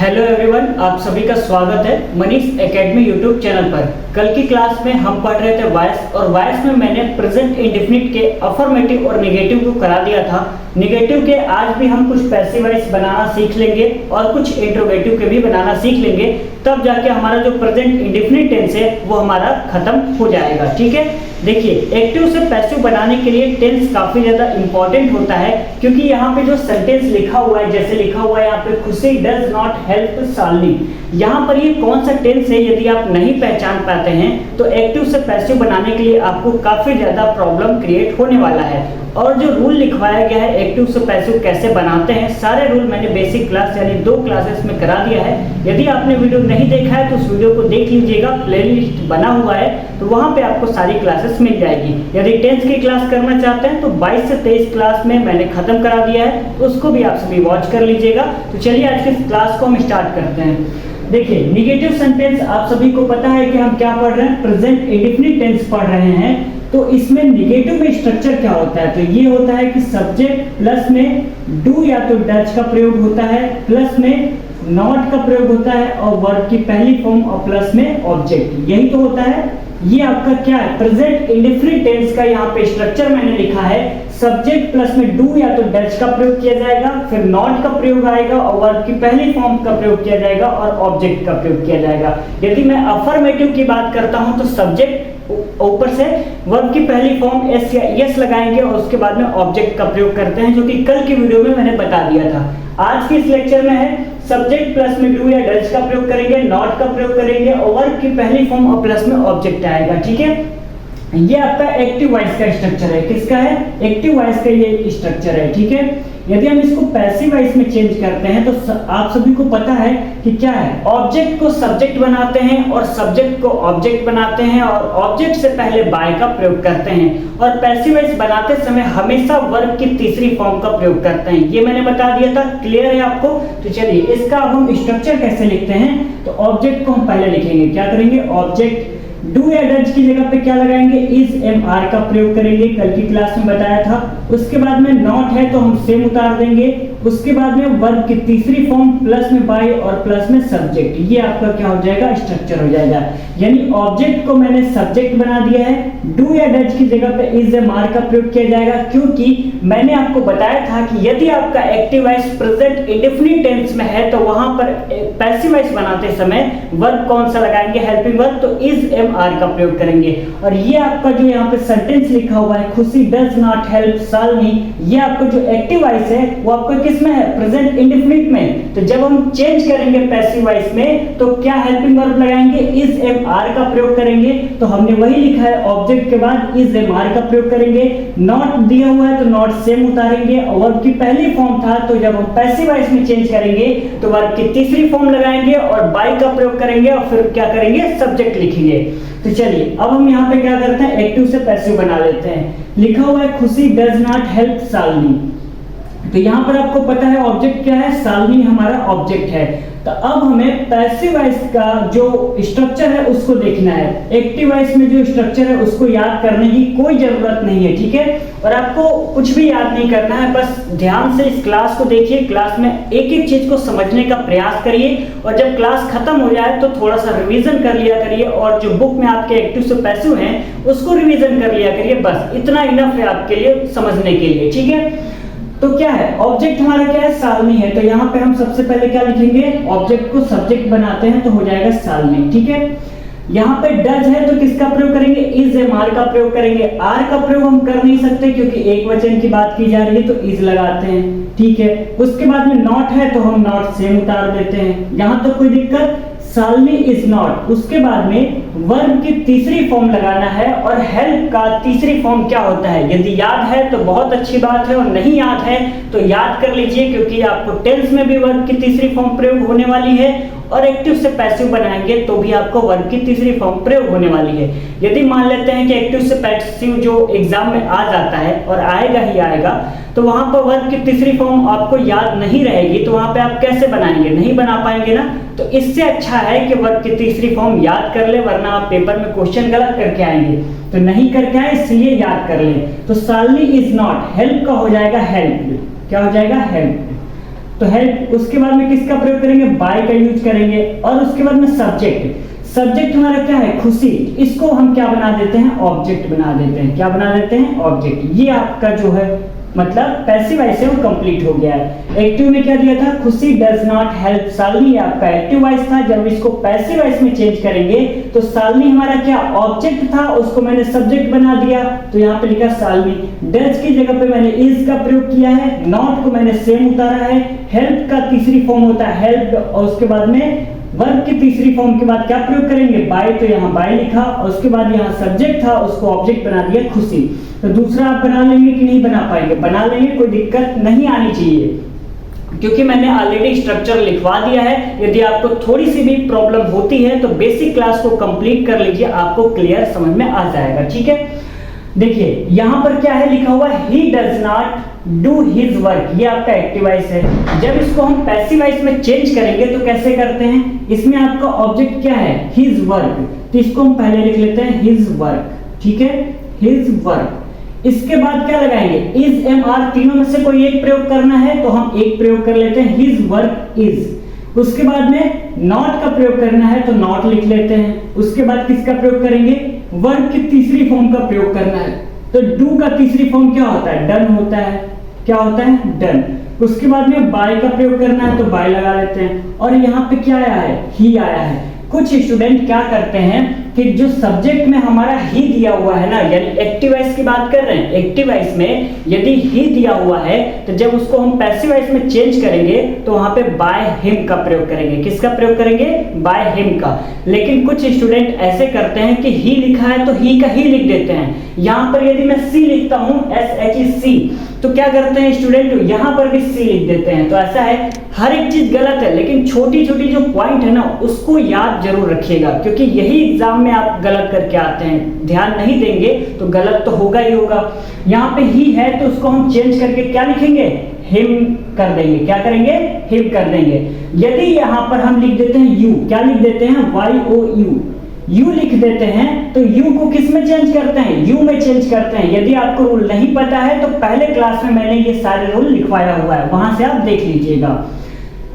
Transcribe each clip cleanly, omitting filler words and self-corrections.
Hello everyone, आप सभी का स्वागत है मनीष एकेडमी यूट्यूब चैनल पर। कल की क्लास में हम पढ़ रहे थे वॉइस, और वॉइस में मैंने प्रेजेंट इंडेफिनिट के अफर्मेटिव और नेगेटिव को करा दिया था। नेगेटिव के आज भी हम कुछ पैसिव वॉइस बनाना सीख लेंगे और कुछ इंट्रोगेटिव के भी बनाना सीख लेंगे, तब जाके हमारा जो प्रेजेंट इंडेफिनिट टेंस है वो हमारा खत्म हो जाएगा। ठीक है, देखिए एक्टिव से पैसिव बनाने के लिए टेंस काफी ज्यादा इंपॉर्टेंट होता है, क्योंकि यहाँ पे जो सेंटेंस लिखा हुआ है, जैसे लिखा हुआ है यहाँ पे खुशी डज नॉट हेल्प शालिनी, यहाँ पर ये कौन सा टेंस है यदि आप नहीं पहचान पाते हैं तो एक्टिव से पैसिव बनाने के लिए आपको काफी ज्यादा प्रॉब्लम क्रिएट होने वाला है। और जो रूल लिखवाया गया है एक्टिव से पैसिव कैसे बनाते हैं, सारे रूल मैंने बेसिक क्लास यानी 2 क्लासेस में करा दिया है। यदि आपने वीडियो नहीं देखा है तो उस वीडियो को देख लीजिएगा, प्लेलिस्ट बना हुआ है तो वहां पे आपको सारी क्लासेस मिल जाएगी। यदि 10th की क्लास करना चाहते हैं तो 22 से 23 क्लास में मैंने खत्म करा दिया है, तो उसको भी आप सभी वॉच कर लीजिएगा। तो चलिए आज की क्लास को हम स्टार्ट करते हैं। देखिए नेगेटिव सेंटेंस आप सभी को पता है कि हम क्या पढ़ रहे हैं, प्रेजेंट इंडेफिनिट टेंस पढ़ रहे हैं। तो इसमें नेगेटिव में स्ट्रक्चर क्या होता है, तो ये होता है कि सब्जेक्ट प्लस में डू या तो डज का प्रयोग होता है, प्लस में नॉट का प्रयोग होता है, और वर्ब की पहली फॉर्म और प्लस में ऑब्जेक्ट, यही तो होता है। ये आपका क्या है, प्रेजेंट इंडेफिनिट टेंस का यहाँ पे स्ट्रक्चर मैंने लिखा है। सब्जेक्ट प्लस में डू या तो डज का प्रयोग किया जाएगा, फिर नॉट का प्रयोग आएगा, और वर्ब की पहली फॉर्म का प्रयोग किया जाएगा, और ऑब्जेक्ट का प्रयोग किया जाएगा। यदि मैं अफर्मेटिव की बात करता हूं तो सब्जेक्ट ऊपर से वर्ब की पहली फॉर्म एस या यस लगाएंगे, और उसके बाद में ऑब्जेक्ट का प्रयोग करते हैं, जो कि कल की वीडियो में मैंने बता दिया था। आज के इस लेक्चर में है सब्जेक्ट प्लस में डू या डज का प्रयोग करेंगे, नॉट का प्रयोग करेंगे, और वर्ब की पहली फॉर्म और प्लस में ऑब्जेक्ट आएगा। ठीक है, ये आपका एक्टिव वॉइस का स्ट्रक्चर है। किसका है, एक्टिव वॉइस का ये स्ट्रक्चर है। ठीक है, यदि हम इसको पैसिव वॉइस में चेंज करते हैं तो आप सभी को पता है कि क्या है, ऑब्जेक्ट को सब्जेक्ट बनाते हैं और सब्जेक्ट को ऑब्जेक्ट बनाते हैं, और ऑब्जेक्ट से पहले बाय का प्रयोग करते हैं, और पैसिव वॉइस बनाते समय हमेशा वर्ब की तीसरी फॉर्म का प्रयोग करते हैं। ये मैंने बता दिया था, क्लियर है आपको। तो चलिए इसका अब हम स्ट्रक्चर कैसे लिखते हैं, तो ऑब्जेक्ट को हम पहले लिखेंगे, क्या करेंगे, ऑब्जेक्ट डू या डज की जगह पे क्या लगाएंगे, इज एम आर का प्रयोग करेंगे, कल की क्लास में बताया था। उसके बाद में नॉट है तो हम सेम उतार देंगे। उसके बाद में वर्ब की तीसरी फॉर्म प्लस में बाय और प्लस में सब्जेक्ट, ये आपका क्या हो जाएगा, स्ट्रक्चर हो जाएगा। यानी ऑब्जेक्ट को मैंने सब्जेक्ट बना दिया है, डू या डज की जगह पे इज एम आर का प्रयोग किया जाएगा, क्योंकि मैंने आपको बताया था कि यदि आपका active voice present indefinite tense में है तो वहां पर पैसिव वॉइस बनाते समय वर्ब कौन सा लगाएंगे, हेल्पिंग वर्ब, तो इज एम आर का प्रयोग करेंगे। और ये आपका जो यहाँ पे सेंटेंस लिखा हुआ है खुशी डज नॉट हेल्प शालिनी, ये आपका जो एक्टिव वॉइस है वो आपका किसमें है, प्रेजेंट इंडेफिनिट में। तो जब हम चेंज करेंगे पैसिव वॉइस में तो क्या हेल्पिंग वर्ब लगाएंगे, इज एम आर का प्रयोग करेंगे। तो हमने वही लिखा है, ऑब्जेक्ट के बाद इज एम आर का प्रयोग करेंगे। नॉट दिया हुआ है तो नॉट सेम उतारेंगे, और वर्ब की पहली फॉर्म था तो जब हम पैसिव वॉइस में चेंज करेंगे तो वर्ब की तीसरी फॉर्म लगाएंगे और बाय का प्रयोग करेंगे, और फिर क्या करेंगे, सब्जेक्ट लिखेंगे। तो चलिए अब हम यहाँ पे क्या करते हैं, एक्टिव से पैसिव बना लेते हैं। लिखा हुआ है खुशी डज नॉट हेल्प शालिनी, तो यहाँ पर आपको पता है ऑब्जेक्ट क्या है, शालिनी हमारा ऑब्जेक्ट है। तो अब हमें पैसिव वॉइस का जो स्ट्रक्चर है उसको देखना है। एक्टिव वॉइस में जो स्ट्रक्चर है उसको याद करने की कोई जरूरत नहीं है। ठीक है, और आपको कुछ भी याद नहीं करना है, बस ध्यान से इस क्लास को देखिए, क्लास में एक एक चीज को समझने का प्रयास करिए, और जब क्लास खत्म हो जाए तो थोड़ा सा रिवीजन कर लिया करिए, और जो बुक में आपके एक्टिव से पैसिव हैं उसको रिवीजन कर लिया करिए। बस इतना इनफ है आपके लिए समझने के लिए। ठीक है, तो क्या है, ऑब्जेक्ट हमारा क्या है, शालिनी है। तो यहाँ पे हम सबसे पहले क्या लिखेंगे, ऑब्जेक्ट को सब्जेक्ट बनाते हैं तो हो जाएगा शालिनी। ठीक है, यहाँ पे डज है तो किसका प्रयोग करेंगे, इज एम आर का प्रयोग करेंगे। आर का प्रयोग हम कर नहीं सकते क्योंकि एक वचन की बात की जा रही है, तो इज लगाते हैं। ठीक है, उसके बाद में नॉट है तो हम नॉट सेम उतार देते हैं, यहाँ तक कोई दिक्कत। शालिनी इज नॉट, उसके बाद में वर्ब की तीसरी फॉर्म लगाना है, और हेल्प का तीसरी फॉर्म क्या होता है, यदि याद है तो बहुत अच्छी बात है, और नहीं याद है तो याद कर लीजिए, क्योंकि आपको टेंस में भी वर्ब की तीसरी फॉर्म प्रयोग होने वाली है, और एक्टिव से पैसिव बनाएंगे तो भी आपको वर्ब की तीसरी फॉर्म प्रयोग होने वाली है। यदि मान लेते हैं कि एक्टिव से पैसिव जो एग्जाम में आ जाता है और आएगा ही आएगा, तो वहां पर वर्ब की तीसरी फॉर्म आपको याद नहीं रहेगी, तो वहां पे आप कैसे बनाएंगे, नहीं बना पाएंगे ना। तो इससे अच्छा है कि वर्ब की तीसरी फॉर्म याद कर ले, वरना आप पेपर में क्वेश्चन गलत करके आएंगे। तो नहीं करके आए इसलिए याद कर लें। तो शालिनी इज नॉट, हेल्प का हो जाएगा हेल्प, क्या हो जाएगा, हेल्प। तो हेल्प, उसके बाद में किसका प्रयोग करेंगे, बाय का यूज करेंगे, और उसके बाद में सब्जेक्ट हमारा क्या है, खुशी, इसको हम क्या बना देते हैं, ऑब्जेक्ट बना देते हैं। क्या बना देते हैं, ऑब्जेक्ट। ये आपका जो है मतलब पैसिव वॉइस है वो कंप्लीट हो गया है। एक्टिव में क्या दिया था, खुशी डज नॉट हेल्प शालिनी, आपका एक्टिव वॉइस था। जब इसको पैसिव वॉइस में चेंज करेंगे तो शालिनी हमारा क्या ऑब्जेक्ट था, उसको मैंने सब्जेक्ट बना दिया, तो यहाँ पे लिखा शालिनी। डज की जगह पे मैंने इज का प्रयोग किया है, नॉट को मैंने सेम उतारा है, हेल्प का तीसरी फॉर्म होता है हेल्प, और उसके बाद में वर्ब की तीसरी फॉर्म के बाद क्या प्रयोग करेंगे, बाय, तो यहाँ बाय लिखा, और उसके बाद यहाँ सब्जेक्ट था, उसको ऑब्जेक्ट बना दिया खुशी। तो दूसरा आप बना लेंगे कि नहीं बना पाएंगे, बना लेंगे, कोई दिक्कत नहीं आनी चाहिए, क्योंकि मैंने ऑलरेडी स्ट्रक्चर लिखवा दिया है। यदि आपको थोड़ी सी भी प्रॉब्लम होती है तो बेसिक क्लास को कंप्लीट कर लीजिए, आपको क्लियर समझ में आ जाएगा। ठीक है, देखिए यहां पर क्या है लिखा हुआ, he does not do his work, ये आपका एक्टिव वॉइस है। जब इसको हम पैसिव वॉइस में चेंज करेंगे तो कैसे करते हैं, इसमें आपका ऑब्जेक्ट क्या है, हिज वर्क, तो इसको हम पहले लिख लेते हैं हिज वर्क। ठीक है, हिज वर्क। इसके बाद क्या लगाएंगे, इज, एम, आर, तीनों में से कोई एक प्रयोग करना है तो हम एक प्रयोग कर लेते हैं, हिज वर्क इज। उसके बाद में नॉट का प्रयोग करना है तो नॉट लिख लेते हैं। उसके बाद किसका प्रयोग करेंगे, वर्क की तीसरी फॉर्म का प्रयोग करना है, तो डू का तीसरी फॉर्म क्या होता है, डन होता है। क्या होता है, डन। उसके बाद में बाय का प्रयोग करना है तो बाय लगा लेते हैं, और यहाँ पे क्या आया है, ही आया है। कुछ स्टूडेंट क्या करते हैं कि जो सब्जेक्ट में हमारा ही दिया हुआ है ना, यानी एक्टिव वॉइस की बात कर रहे हैं, एक्टिव वॉइस में यदि ही दिया हुआ है तो जब उसको हम पैसिव वॉइस में चेंज करेंगे तो वहां पे बाय हिम का प्रयोग करेंगे। किसका प्रयोग करेंगे, बाय हिम का। लेकिन कुछ स्टूडेंट ऐसे करते हैं कि ही लिखा है तो ही का ही लिख देते हैं। यहां पर यदि मैं सी लिखता हूं, SHEC, तो क्या करते हैं स्टूडेंट, यहां पर भी सी लिख देते हैं। तो ऐसा है, हर एक चीज गलत है, लेकिन छोटी छोटी जो पॉइंट है ना उसको याद जरूर रखिएगा, क्योंकि यही एग्जाम में आप गलत करके आते हैं। ध्यान नहीं देंगे तो गलत तो होगा ही होगा। यहाँ पे ही है तो उसको हम चेंज करके क्या लिखेंगे, हिम कर देंगे। क्या करेंगे, हिम कर देंगे। यदि यहाँ पर हम लिख देते हैं यू, क्या लिख देते हैं, YOU, यू लिख देते हैं, तो यू को किस में चेंज करते हैं, यू में चेंज करते हैं। यदि आपको रूल नहीं पता है तो पहले क्लास में मैंने ये सारे रूल लिखवाया हुआ है, वहां से आप देख लीजिएगा।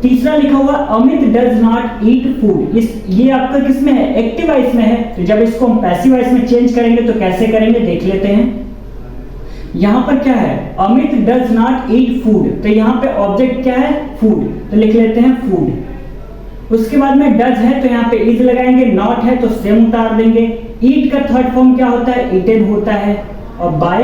तीसरा लिखा हुआ Amit does not eat food, ये आपका किस में है, एक्टिव वॉइस में है। तो जब इसको हम पैसिव वॉइस में चेंज करेंगे तो कैसे करेंगे देख लेते हैं। यहां पर क्या है, Amit does not eat food, तो यहाँ पे ऑब्जेक्ट क्या है, फूड, तो लिख लेते हैं फूड। उसके बाद में डज है तो यहाँ पे इज लगाएंगे, नॉट है तो सेम उतार देंगे। ईट का थर्ड फॉर्म क्या होता है, ईटेन होता है, और बाय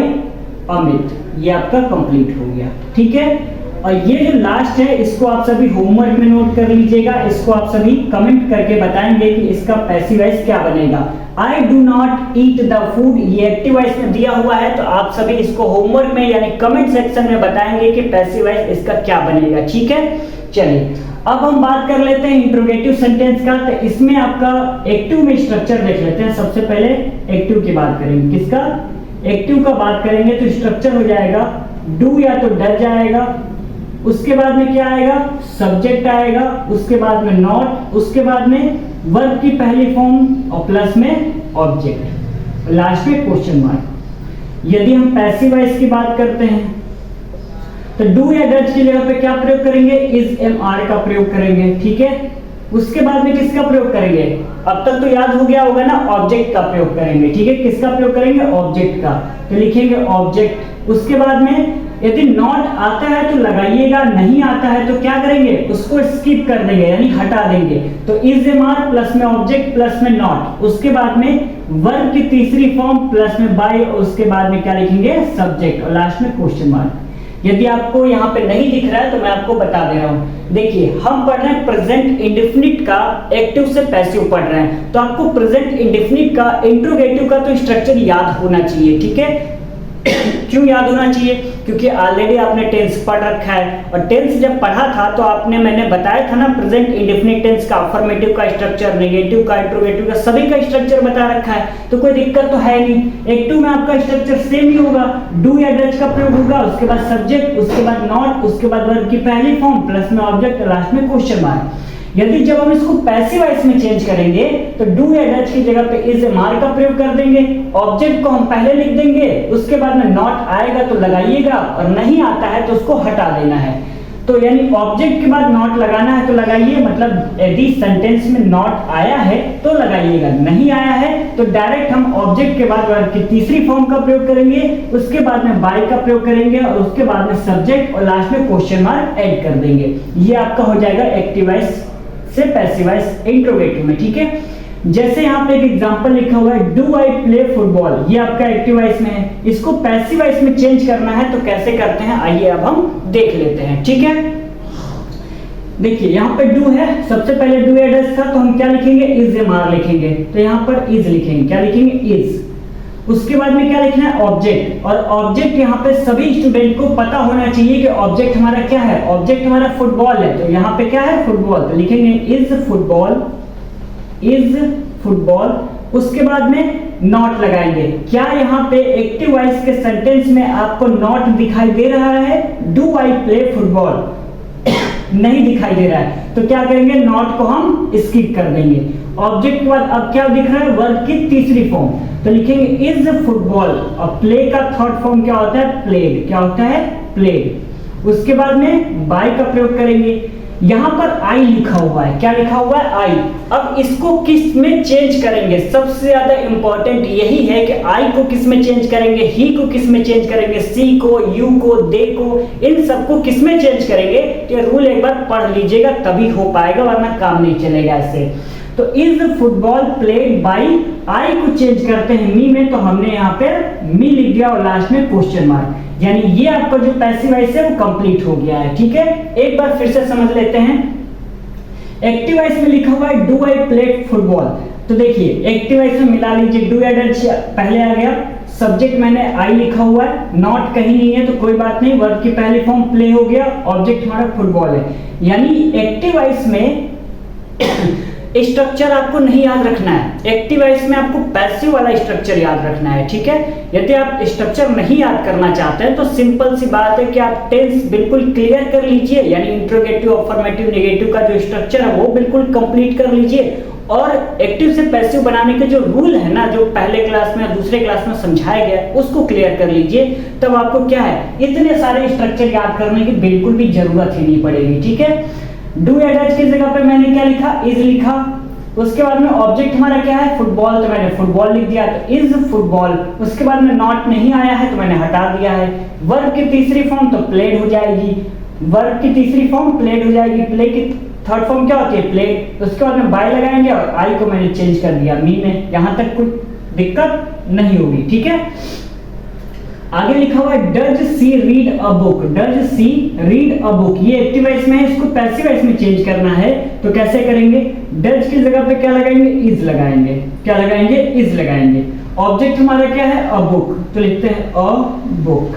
अमित, ये आपका कंप्लीट हो गया। ठीक है, और ये जो लास्ट है इसको आप सभी होमवर्क में नोट कर लीजिएगा। इसको आप सभी कमेंट करके बताएंगे कि इसका पैसिव वॉइस क्या बनेगा। I do not eat the food, ये एक्टिव वॉइस में दिया हुआ है, तो आप सभी इसको होमवर्क में यानी कमेंट सेक्शन में बताएंगे कि पैसिव वॉइस इसका क्या बनेगा। ठीक है, चलिए अब हम बात कर लेते हैं इंट्रोगेटिव सेंटेंस का। तो इसमें आपका एक्टिव में स्ट्रक्चर देख लेते हैं। सबसे पहले एक्टिव की बात करेंगे, किसका, एक्टिव का बात करेंगे तो स्ट्रक्चर हो जाएगा डू या तो डज आएगा, उसके बाद में क्या आएगा, सब्जेक्ट आएगा, उसके बाद में नॉट, उसके बाद में वर्ब की पहली फॉर्म और प्लस में ऑब्जेक्ट, लास्ट में क्वेश्चन मार्क। यदि हम पैसिव वॉइस की बात करते हैं तो डू या डज की जगह पे क्या प्रयोग करेंगे, इज, एम, आर का प्रयोग करेंगे। ठीक है, उसके बाद में किसका प्रयोग करेंगे, अब तक तो याद हो गया होगा ना, ऑब्जेक्ट का प्रयोग करेंगे। ठीक है, किसका प्रयोग करेंगे, ऑब्जेक्ट का, तो लिखेंगे ऑब्जेक्ट। उसके बाद में यदि नॉट आता है तो लगाइएगा, नहीं आता है तो क्या करेंगे, उसको स्किप कर देंगे यानी हटा देंगे। तो इज, एम, आर प्लस में ऑब्जेक्ट प्लस में नॉट, उसके बाद में वर्ब की तीसरी फॉर्म प्लस में बाय, उसके बाद में क्या लिखेंगे, सब्जेक्ट, और लास्ट में क्वेश्चन मार्क। यदि आपको यहाँ पे नहीं दिख रहा है तो मैं आपको बता दे रहा हूँ। देखिए हम पढ़ रहे हैं प्रेजेंट इंडेफिनिट का एक्टिव से पैसिव पढ़ रहे हैं, तो आपको प्रेजेंट इंडेफिनिट का इंट्रोगेटिव का तो स्ट्रक्चर याद होना चाहिए। ठीक है, क्यों याद होना चाहिए, क्योंकि ऑलरेडी आपने टेंस पढ़ रखा है, और टेंस जब पढ़ा था तो आपने, मैंने बताया था ना, प्रेजेंट इंडेफिनिट टेंस का अफर्मेटिव का स्ट्रक्चर, नेगेटिव का, इंट्रोगेटिव का, सभी का स्ट्रक्चर बता रखा है, तो कोई दिक्कत तो है नहीं। एक्टिव में आपका स्ट्रक्चर सेम ही होगा, डू या डज का प्रयोग होगा, उसके बाद सब्जेक्ट, उसके बाद नॉट, उसके बाद वर्ब की पहली फॉर्म प्लस में ऑब्जेक्ट, लास्ट में क्वेश्चन मार्क। यदि जब हम इसको पैसिव वॉइस में चेंज करेंगे तो डू या डज की जगह पे इज, एम, आर का प्रयोग कर देंगे, ऑब्जेक्ट को हम पहले लिख देंगे, उसके बाद में नॉट आएगा तो लगाइएगा, और नहीं आता है तो उसको हटा देना है। तो यानी ऑब्जेक्ट के बाद नॉट लगाना है तो लगाइए, मतलब यदि सेंटेंस में नॉट आया है तो लगाइएगा, नहीं आया है तो डायरेक्ट हम ऑब्जेक्ट के बाद वर्ब की तीसरी फॉर्म का प्रयोग करेंगे, उसके बाद में बाय का प्रयोग करेंगे और उसके बाद में सब्जेक्ट और लास्ट में क्वेश्चन मार्क ऐड कर देंगे। ये आपका हो जाएगा एक्टिव वॉइस से पैसिव वॉइस इंट्रोगेटिव में। ठीक है, जैसे यहाँ पे एक एग्जांपल लिखा हुआ है डू आई प्ले फुटबॉल, ये आपका एक्टिव वॉइस में है, इसको पैसिव वॉइस में चेंज करना है तो कैसे करते हैं आइए अब हम देख लेते हैं। ठीक है, देखिए यहाँ पे डू है, सबसे पहले डू एड्रेस था तो हम क्या लिखेंगे, इज एमआर लिखेंगे, तो यहाँ पर इज लिखेंगे, क्या लिखेंगे, इज। उसके बाद में क्या लिखना है, ऑब्जेक्ट, और ऑब्जेक्ट यहाँ पे सभी स्टूडेंट को पता होना चाहिए कि ऑब्जेक्ट हमारा क्या है, ऑब्जेक्ट हमारा फुटबॉल है, तो यहाँ पे क्या है, फुटबॉल, तो लिखेंगे इज फुटबॉल, इज फुटबॉल। उसके बाद में नॉट लगाएंगे। क्या यहाँ पे एक्टिव वॉइस के सेंटेंस में आपको नॉट दिखाई दे रहा है, डू आई प्ले फुटबॉल नहीं दिखाई दे रहा है, तो क्या करेंगे, नॉट को हम स्किप कर देंगे। ऑब्जेक्ट के बाद अब क्या दिख रहा है, वर्ब की तीसरी फॉर्म, तो लिखेंगे इज फुटबॉल, और प्ले का थर्ड फॉर्म क्या होता है, प्लेड, क्या होता है, प्लेड। उसके बाद में बाय का प्रयोग करेंगे। यहां पर आई लिखा हुआ है, क्या लिखा हुआ है, आई। अब इसको किस में चेंज करेंगे, सबसे ज्यादा इंपॉर्टेंट यही है कि आई को किस में चेंज करेंगे, ही को किस में चेंज करेंगे, सी को, यू को, दे को, इन सबको किस में चेंज करेंगे, ये रूल एक बार पढ़ लीजिएगा तभी हो पाएगा, वरना काम नहीं चलेगा ऐसे। तो इज फुटबॉल प्लेड बाई, आई को चेंज करते हैं मी में, तो हमने यहाँ पे मी लिख दिया और लास्ट में क्वेश्चन मार्क, यानी ये आपका जो पैसिव वॉइस है वो कंप्लीट हो गया है। ठीक है, एक बार फिर से समझ लेते हैं। एक्टिव वॉइस में लिखा हुआ है डू आई प्ले फुटबॉल, तो देखिए एक्टिव वॉइस में मिला लीजिए, डू एडल्ट पहले आ गया, सब्जेक्ट मैंने आई लिखा हुआ है, नॉट कहीं नहीं है तो कोई बात नहीं, वर्ब की पहली फॉर्म प्ले हो गया, ऑब्जेक्ट हमारा फुटबॉल है। यानी एक्टिव वॉइस में स्ट्रक्चर आपको नहीं याद रखना है, एक्टिव वॉइस में आपको पैसिव वाला स्ट्रक्चर याद रखना है। ठीक है, यदि आप स्ट्रक्चर नहीं याद करना चाहते हैं तो सिंपल सी बात है कि आप टेंस बिल्कुल क्लियर कर लीजिए, यानी इंट्रोगेटिव, अफर्मेटिव, नेगेटिव का जो स्ट्रक्चर है वो बिल्कुल कंप्लीट कर लीजिए, और एक्टिव से पैसिव बनाने के जो रूल है ना, जो पहले क्लास में दूसरे क्लास में समझाया गया उसको क्लियर कर लीजिए, तब आपको क्या है, इतने सारे स्ट्रक्चर याद करने की बिल्कुल भी जरूरत ही नहीं पड़ेगी। ठीक है, डू एडल्ट की जगह पे मैंने क्या लिखा, इज लिखा। उसके बाद में ऑब्जेक्ट हमारा क्या है, फुटबॉल, तो मैंने फुटबॉल लिख दिया, तो इज फुटबॉल। उसके बाद में नॉट नहीं आया है तो मैंने हटा दिया है। वर्ब की तीसरी फॉर्म तो प्लेड हो जाएगी, वर्ब की तीसरी फॉर्म प्लेड हो जाएगी, प्ले की थर्ड फॉर्म क्या होती है, प्लेड। उसके बाद में बाय लगाएंगे और आई को मैंने चेंज कर दिया मी में, यहां तक कोई दिक्कत नहीं होगी। ठीक है, आगे लिखा हुआ है does she read a book, does she read a book, ये एक्टिव वॉइस में है, इसको पैसिव वॉइस में चेंज करना है तो कैसे करेंगे, डज की जगह पे क्या लगाएंगे, इज लगाएंगे, क्या लगाएंगे, इज लगाएंगे। ऑब्जेक्ट हमारा क्या है, अ बुक, तो लिखते हैं a book,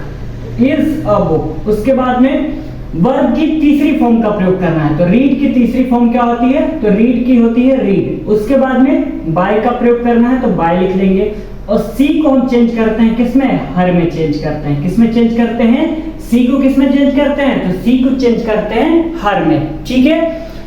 is a book. उसके बाद में वर्ब की तीसरी फॉर्म का प्रयोग करना है, तो रीड की तीसरी फॉर्म क्या होती है, तो रीड की होती है रीड। उसके बाद में बाय का प्रयोग करना है तो बाय लिख लेंगे, और सी को हम चेंज करते हैं किसमें, हर में चेंज करते हैं, किसमें चेंज करते हैं, सी को किसमें चेंज करते हैं, तो सी को चेंज करते हैं हर में। ठीक है,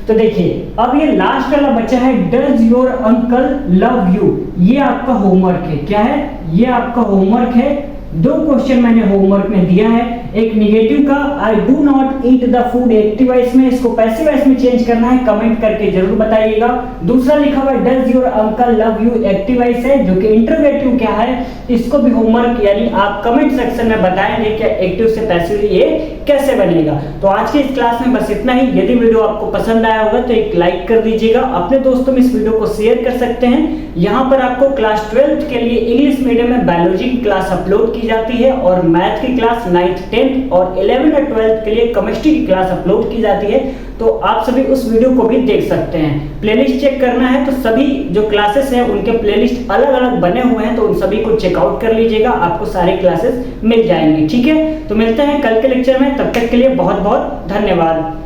तो देखिए अब ये लास्ट वाला बचा है does your uncle love you, ये आपका होमवर्क है, क्या है, ये आपका होमवर्क है। दो क्वेश्चन मैंने होमवर्क में दिया है, एक नेगेटिव का I do not eat the food active voice में, इसको पैसिव वॉइस में चेंज करना है, कमेंट करके जरूर बताइएगा। दूसरा लिखा हुआ है does your uncle love you, active voice है, जो कि इंटरोगेटिव क्या है, इसको भी होमवर्क यानी आप कमेंट सेक्शन में बताएंगे कि एक्टिव से पैसिव ये कैसे बनेगा। तो आज की इस क्लास में बस इतना ही। यदि वीडियो आपको पसंद आया होगा तो एक लाइक कर दीजिएगा, अपने दोस्तों में इस वीडियो को शेयर कर सकते हैं। यहाँ पर आपको क्लास 12th के लिए इंग्लिश मीडियम में बायोलॉजी की क्लास अपलोड की जाती है, और मैथ की क्लास 9th 10th और 11th और 12th के लिए केमिस्ट्री की क्लास अपलोड की जाती है, तो आप सभी उस वीडियो को भी देख सकते हैं। प्लेलिस्ट चेक करना है तो सभी जो क्लासेस हैं उनके प्लेलिस्ट अलग अलग बने हुए हैं, तो उन सभी को चेकआउट कर लीजिएगा, आपको सारे क्लासेस मिल जाएंगे। ठीक है, तो मिलते हैं कल के लेक्चर में, तब तक के लिए बहुत बहुत धन्यवाद।